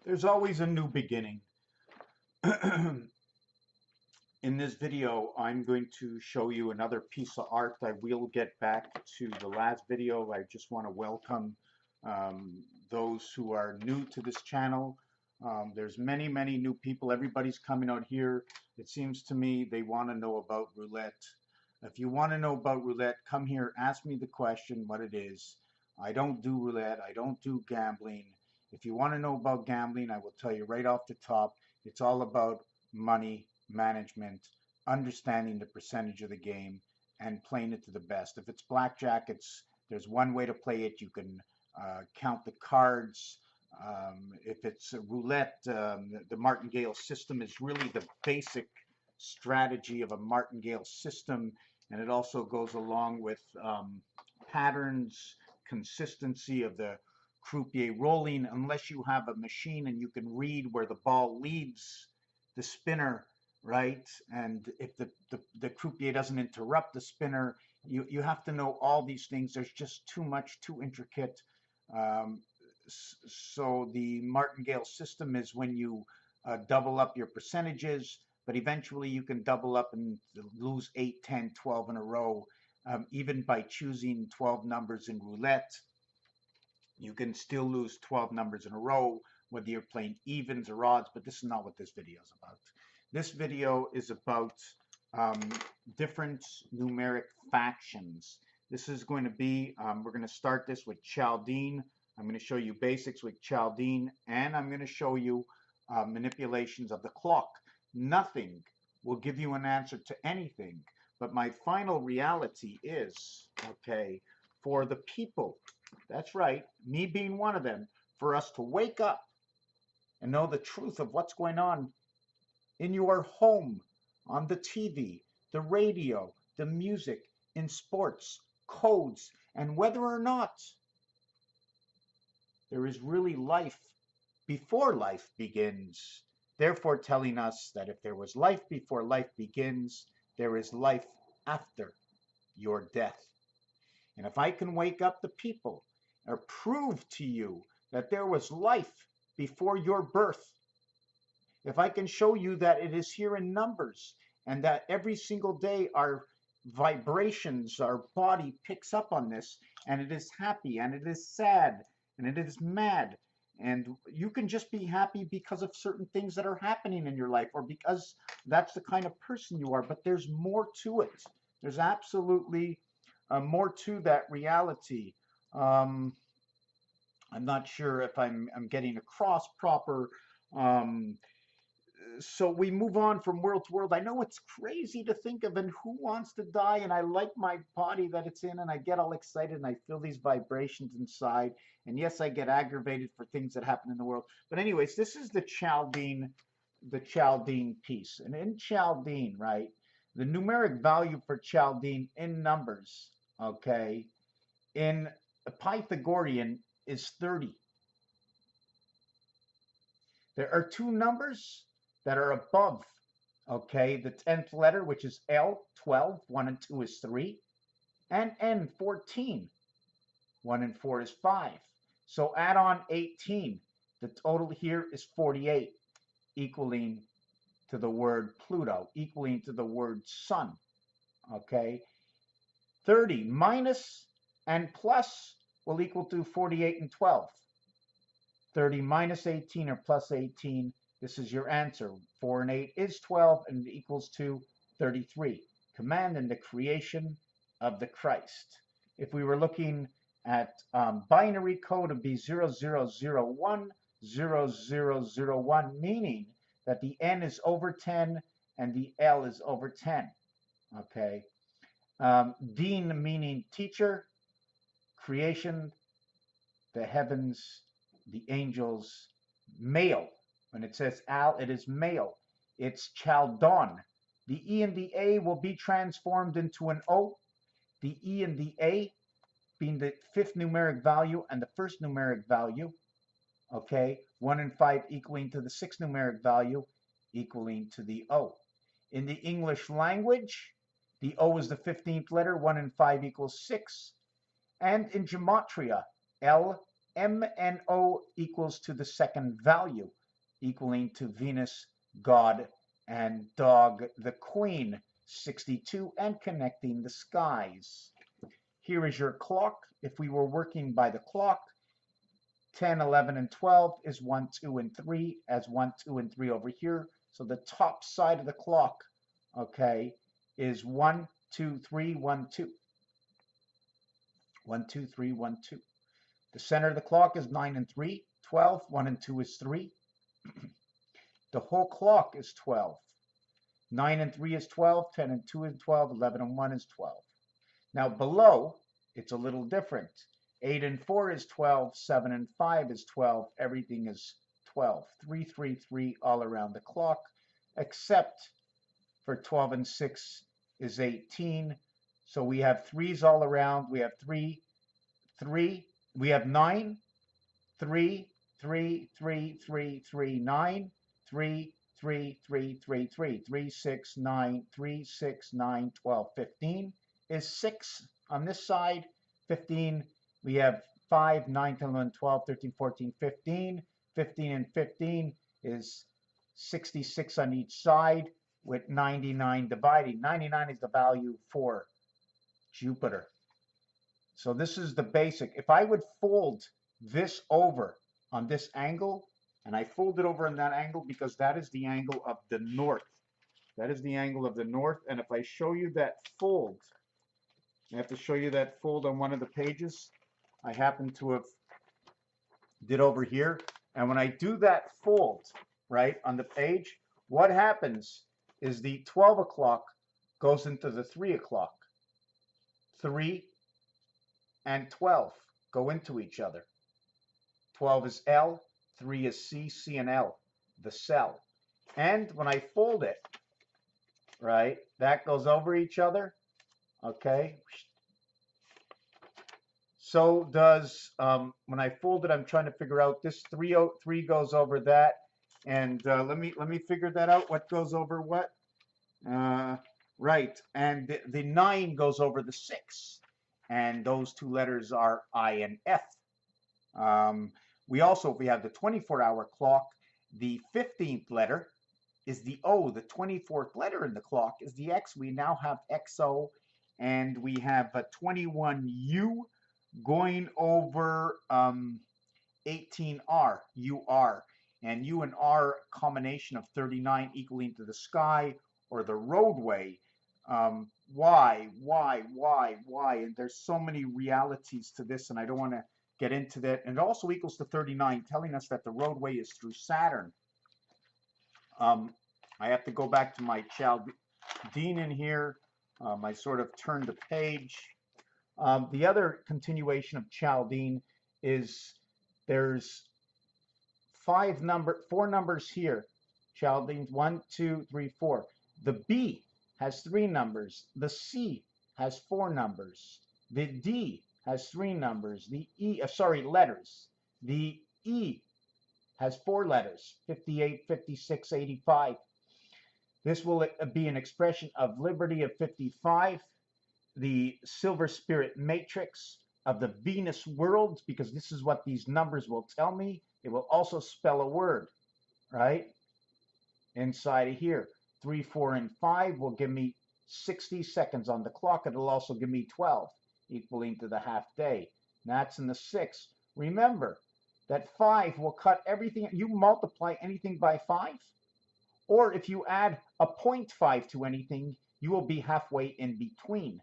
There's always a new beginning. In this video, I'm going to show you another piece of art. I will get back to the last video. I just want to welcome those who are new to this channel. There's many new people. Everybody's coming out here. It seems to me they want to know about roulette. If you want to know about roulette, come here, ask me the question, what it is. I don't do roulette. I don't do gambling. If you want to know about gambling, I will tell you right off the top, it's all about money management, understanding the percentage of the game, and playing it to the best. If it's blackjack, there's one way to play it. You can count the cards. If it's roulette, the martingale system is really the basic strategy of a martingale system, and it also goes along with patterns, consistency of the croupier rolling. Unless you have a machine and you can read where the ball leaves the spinner, right? And if the croupier doesn't interrupt the spinner, you have to know all these things. There's just too much, too intricate. Um, so the martingale system is when you double up your percentages, but eventually you can double up and lose 8, 10, 12 in a row. Even by choosing 12 numbers in roulette, you can still lose 12 numbers in a row, whether you're playing evens or odds, but this is not what this video is about. This video is about um, different numeric factions. This is going to be, we're going to start this with Chaldean. I'm going to show you basics with Chaldean, and I'm going to show you manipulations of the clock. Nothing will give you an answer to anything, but my final reality is, okay, for the people, that's right, me being one of them, for us to wake up and know the truth of what's going on in your home, on the TV, the radio, the music, in sports, codes, and whether or not there is really life before life begins. Therefore, telling us that if there was life before life begins, there is life after your death. And if I can wake up the people or prove to you that there was life before your birth, if I can show you that it is here in numbers and that every single day our vibrations, our body picks up on this, and it is happy and it is sad and it is mad, and you can just be happy because of certain things that are happening in your life or because that's the kind of person you are, but there's more to it. There's absolutely more to that reality. Um, I'm not sure if I'm getting across proper. Um, so we move on from world to world. I know it's crazy to think of, and who wants to die? And I like my body that it's in, and I get all excited, and I feel these vibrations inside. And yes, I get aggravated for things that happen in the world. But anyways, this is the Chaldean piece, and in Chaldean, right, the numeric value for Chaldean in numbers, okay, in a Pythagorean is 30. There are two numbers that are above, okay, the 10th letter, which is L, 12, 1 and 2 is 3, and N, 14, 1 and 4 is 5. So add on 18. The total here is 48, equaling to the word Pluto, equaling to the word sun, okay? 30 minus and plus will equal to 48 and 12. 30 minus 18 or plus 18, this is your answer. 4 and 8 is 12 and it equals to 33. Command in the creation of the Christ. If we were looking at binary code, it would be 0001, 0001, meaning that the N is over 10 and the L is over 10. Okay. Dean meaning teacher, creation, the heavens, the angels, male. When it says al, it is male. It's CHALDON. The E and the A will be transformed into an O. The E and the A being the fifth numeric value and the first numeric value. Okay, 1 and 5 equaling to the sixth numeric value, equaling to the O. In the English language, the O is the 15th letter, 1 and 5 equals 6. And in Gematria, L, M and O equals to the second value, equaling to Venus, God, and Dog, the Queen, 62, and connecting the skies. Here is your clock. If we were working by the clock, 10, 11, and 12 is 1, 2, and 3, as 1, 2, and 3 over here. So the top side of the clock, okay, is 1, 2, 3, 1, 2. 1, 2, 3, 1, 2. The center of the clock is 9 and 3, 12, 1 and 2 is 3. The whole clock is 12. 9 and 3 is 12, 10 and 2 is 12, 11 and 1 is 12. Now below, it's a little different. 8 and 4 is 12, 7 and 5 is 12, everything is 12. 3, 3, 3 all around the clock, except for 12 and 6 is 18. So we have 3s all around. We have 3, 3. We have 9, 3, 3, 3, 3, 3, 9, 3, 3, 3, 3, 3, 3, 6, 9, 3, 6, 9, 12, 15 is 6 on this side. 15, we have 5, 9, 10, 11, 12, 13, 14, 15. 15 and 15 is 66 on each side with 99 dividing. 99 is the value for Jupiter. So this is the basic. If I would fold this over on this angle, and I fold it over on that angle because that is the angle of the north. That is the angle of the north. And if I show you that fold, I have to show you that fold on one of the pages. I happen to have did over here. And when I do that fold, right, on the page, what happens is the 12 o'clock goes into the 3 o'clock. 3 and 12 go into each other. 12 is L, 3 is C, C and L, the cell. And when I fold it, right, that goes over each other, okay? So does, when I fold it, I'm trying to figure out this 3 goes over that. And let me figure that out, what goes over what. Right, and the 9 goes over the 6. And those two letters are I and F. We also, if we have the 24-hour clock, the 15th letter is the O. The 24th letter in the clock is the X. We now have XO, and we have a 21U going over 18R, UR. And U and R, combination of 39 equaling to the sky or the roadway. Why? And there's so many realities to this, and I don't want to get into that. And it also equals to 39, telling us that the roadway is through Saturn. I have to go back to my Chaldean in here. I sort of turned the page. The other continuation of Chaldean is there's 4 numbers here. Chaldean 1, 2, 3, 4. The B has 3 numbers. The C has 4 numbers. The D has 3 numbers. The E, letters. The E has 4 letters, 58, 56, 85. This will be an expression of liberty of 55, the silver spirit matrix of the Venus worlds, because this is what these numbers will tell me. It will also spell a word, right? Inside of here. 3, 4, and 5 will give me 60 seconds on the clock. It'll also give me 12, equaling to the half day. And that's in the 6. Remember that 5 will cut everything. You multiply anything by 5, or if you add a 0.5 to anything, you will be halfway in between.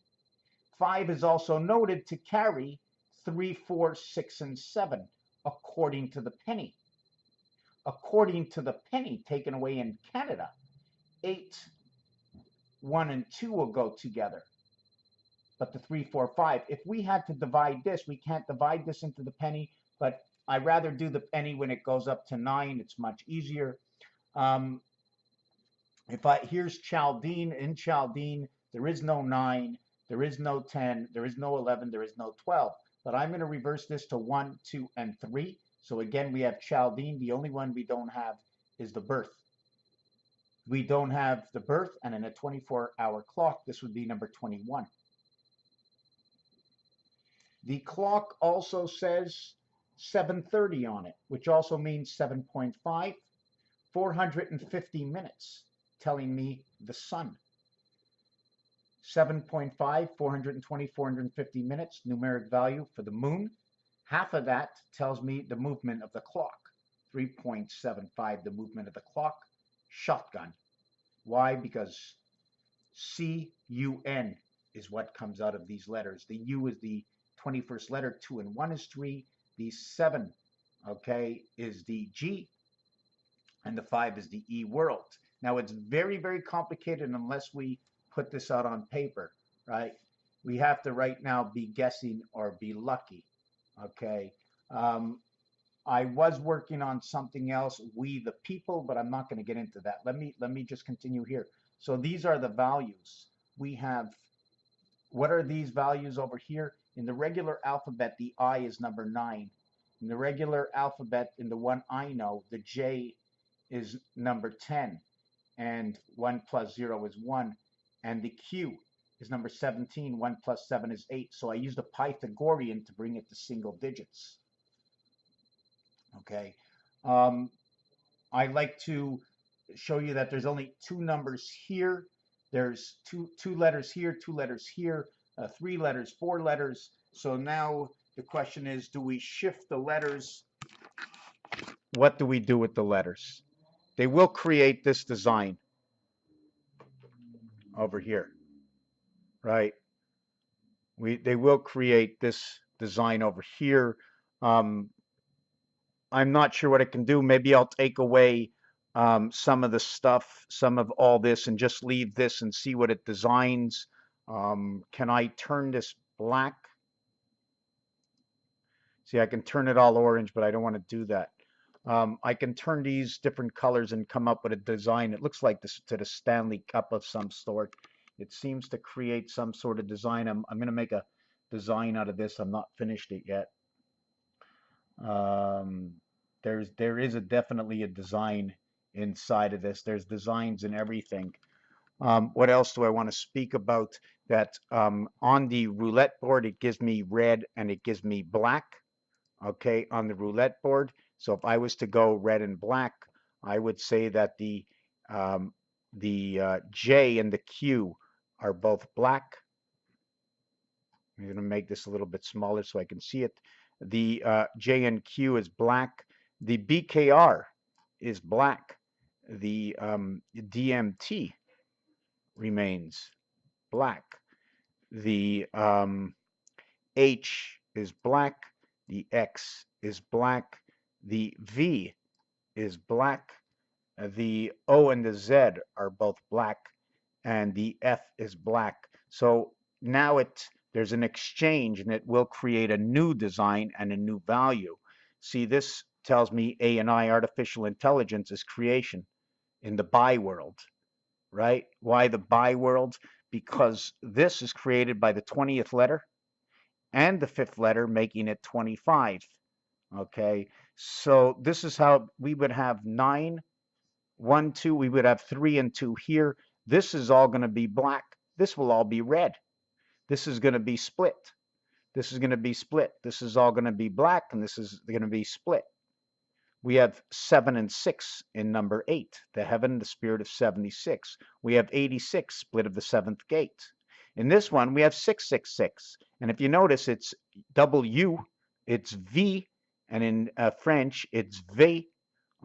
5 is also noted to carry 3, 4, 6, and 7, according to the penny. According to the penny taken away in Canada, 8, 1, and 2 will go together. But the 3, 4, 5, if we had to divide this, we can't divide this into the penny, but I'd rather do the penny when it goes up to 9. It's much easier. Here's Chaldean. In Chaldean, there is no 9, there is no 10, there is no 11, there is no 12. But I'm going to reverse this to 1, 2, and 3. So again, we have Chaldean. The only one we don't have is the birth. We don't have the birth, and in a 24-hour clock, this would be number 21. The clock also says 7:30 on it, which also means 7.5, 450 minutes, telling me the sun. 7.5, 420, 450 minutes, numeric value for the moon. Half of that tells me the movement of the clock. 3.75, the movement of the clock. Shotgun. Why? Because CUN is what comes out of these letters. The U is the 21st letter, 2 and 1 is 3. The 7, okay, is the G, and the 5 is the E world. Now it's very, very complicated unless we put this out on paper, right? We have to right now be guessing or be lucky, okay? I was working on something else, we the people, but I'm not going to get into that. Let me just continue here. So these are the values. We have, what are these values over here? In the regular alphabet, the I is number 9. In the regular alphabet, in the one I know, the J is number 10. And 1 plus 0 is 1. And the Q is number 17. 1 plus 7 is 8. So I used a Pythagorean to bring it to single digits. Okay. I like to show you that there's only 2 numbers here. There's two letters here, 2 letters here, 3 letters, 4 letters. So now the question is, do we shift the letters? What do we do with the letters? They will create this design over here, right? They will create this design over here. I'm not sure what it can do. Maybe I'll take away some of the stuff, some of all this, and just leave this and see what it designs. Can I turn this black? See, I can turn it all orange, but I don't want to do that. I can turn these different colors and come up with a design. It looks like this to the Stanley Cup of some sort. It seems to create some sort of design. I'm going to make a design out of this. I'm not finished it yet. There is definitely a design inside of this. There's designs in everything. What else do I want to speak about? That on the roulette board, it gives me red and it gives me black. Okay, on the roulette board. So if I was to go red and black, I would say that the J and the Q are both black. I'm going to make this a little bit smaller so I can see it. The J and Q is black. The BKR is black. The DMT remains black. The H is black. The X is black. The V is black. The O and the Z are both black. And the F is black. So now there's an exchange, and it will create a new design and a new value. See, this tells me A&I, artificial intelligence, is creation in the bi world, right? Why the bi world? Because this is created by the 20th letter and the 5th letter, making it 25. Okay, so this is how we would have 9, 1, 2. We would have 3 and 2 here. This is all going to be black. This will all be red. This is going to be split. This is going to be split. This is all going to be black, and this is going to be split. We have 7 and 6 in number 8, the heaven, the spirit of 76. We have 86, split of the 7th gate. In this one, we have 666. And if you notice, it's W, it's V, and in French, it's V,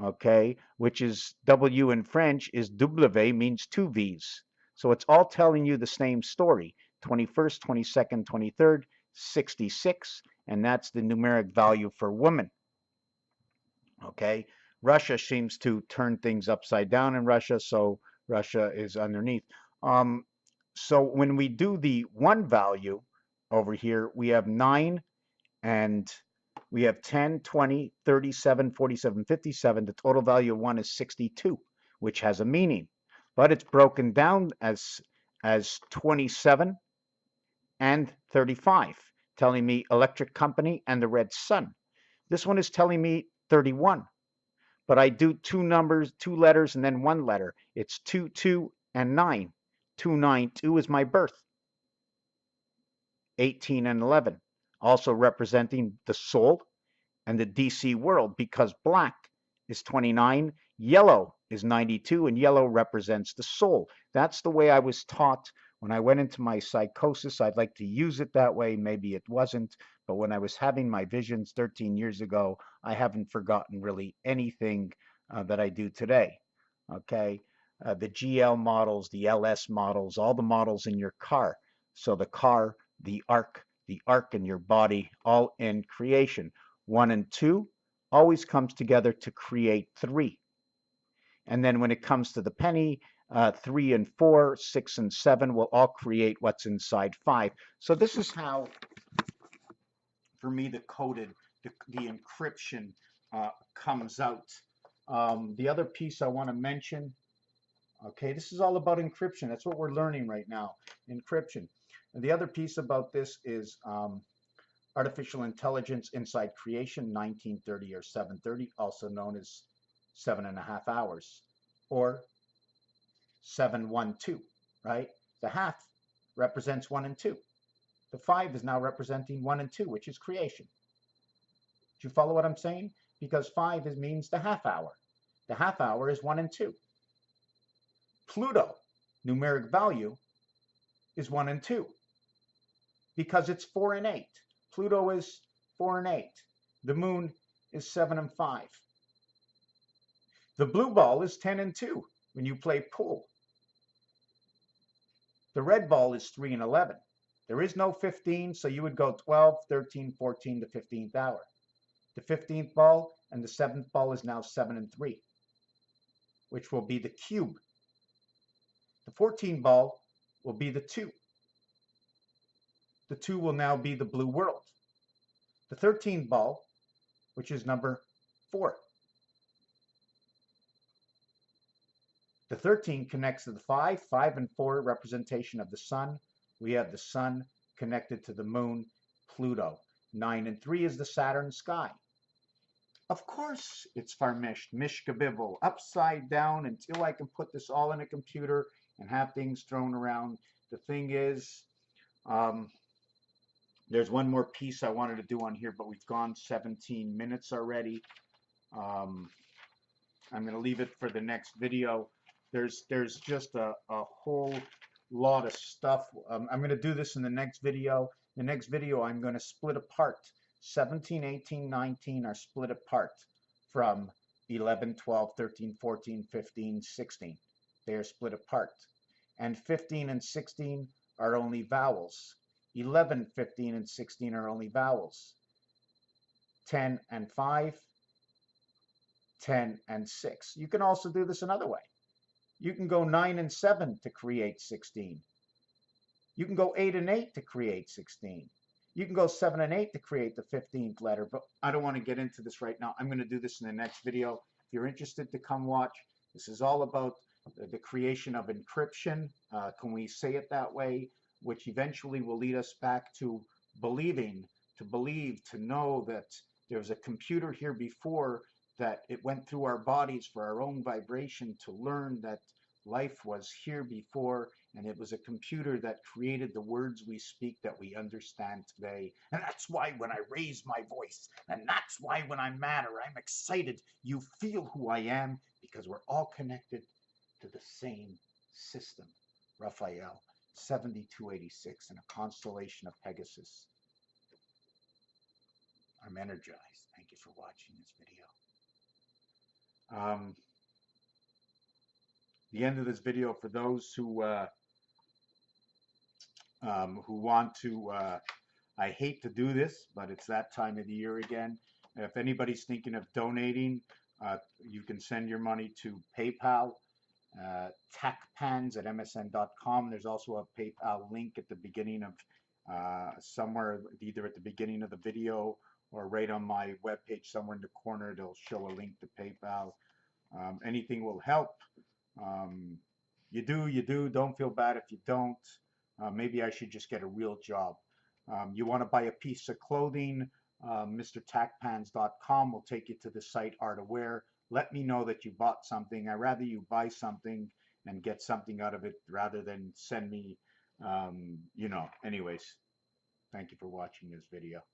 okay, which is W in French is W, means 2 V's. So it's all telling you the same story. 21st, 22nd, 23rd, 66, and that's the numeric value for woman. Okay, Russia seems to turn things upside down in Russia, so Russia is underneath. So when we do the 1 value over here, we have 9 and we have 10, 20, 37, 47, 57. The total value of 1 is 62, which has a meaning. But it's broken down as 27 and 35, telling me electric company and the red sun. This one is telling me 31. But I do 2 numbers, 2 letters, and then 1 letter. It's 2, 2, and 9. 292 is my birth. 18 and 11, also representing the soul and the DC world, because black is 29, yellow is 92, and yellow represents the soul. That's the way I was taught when I went into my psychosis. I'd like to use it that way. Maybe it wasn't, but when I was having my visions 13 years ago, I haven't forgotten really anything that I do today. Okay. The GL models, the LS models, all the models in your car. So the car, the arc in your body, all in creation. 1 and 2 always comes together to create 3. And then when it comes to the penny, 3 and 4, 6 and 7 will all create what's inside 5. So this is how, for me, the coded, the encryption comes out. The other piece I want to mention, okay, this is all about encryption. That's what we're learning right now, encryption. And the other piece about this is artificial intelligence inside creation, 1930 or 730, also known as 7.5 hours, or 712, right? The half represents 1 and 2. The 5 is now representing 1 and 2, which is creation. Do you follow what I'm saying? Because 5 means the half hour. The half hour is 1 and 2. Pluto, numeric value, is 1 and 2 because it's 4 and 8. Pluto is 4 and 8. The moon is 7 and 5. The blue ball is 10 and 2 when you play pool. The red ball is 3 and 11. There is no 15, so you would go 12, 13, 14, the 15th hour. The 15th ball and the 7th ball is now 7 and 3, which will be the cube. The 14 ball will be the 2. The 2 will now be the blue world. The 13 ball, which is number 4. The 13 connects to the 5. 5 and 4 representation of the sun. We have the sun connected to the moon, Pluto. 9 and 3 is the Saturn sky. Of course, it's Farmished, Mishkabibble, upside down until I can put this all in a computer and have things thrown around. The thing is, there's one more piece I wanted to do on here, but we've gone 17 minutes already. I'm going to leave it for the next video. There's just a whole lot of stuff. I'm going to do this in the next video. The next video I'm going to split apart. 17, 18, 19 are split apart from 11, 12, 13, 14, 15, 16. They are split apart. And 15 and 16 are only vowels. 11, 15, and 16 are only vowels. 10 and 5, 10 and 6. You can also do this another way. You can go 9 and 7 to create 16. You can go 8 and 8 to create 16. You can go 7 and 8 to create the 15th letter, but I don't want to get into this right now. I'm going to do this in the next video. If you're interested to come watch, this is all about the creation of encryption. Can we say it that way? Which eventually will lead us back to believing, to believe, to know that there's a computer here before, that it went through our bodies for our own vibration to learn that life was here before, and it was a computer that created the words we speak that we understand today. And that's why when I raise my voice, and that's why when I'm mad or I'm excited, you feel who I am, because we're all connected to the same system. Raphael, 7286, in a constellation of Pegasus. I'm energized. Thank you for watching this video. The end of this video, for those who want to, I hate to do this, but it's that time of the year again. If anybody's thinking of donating, you can send your money to PayPal, tacpans@msn.com. There's also a PayPal link at the beginning of somewhere, either at the beginning of the video or right on my webpage somewhere in the corner. It'll show a link to PayPal. Anything will help. You do. Don't feel bad if you don't. Maybe I should just get a real job. You want to buy a piece of clothing, MrTacPans.com will take you to the site Art of Wear. Let me know that you bought something. I'd rather you buy something and get something out of it rather than send me, anyways. Thank you for watching this video.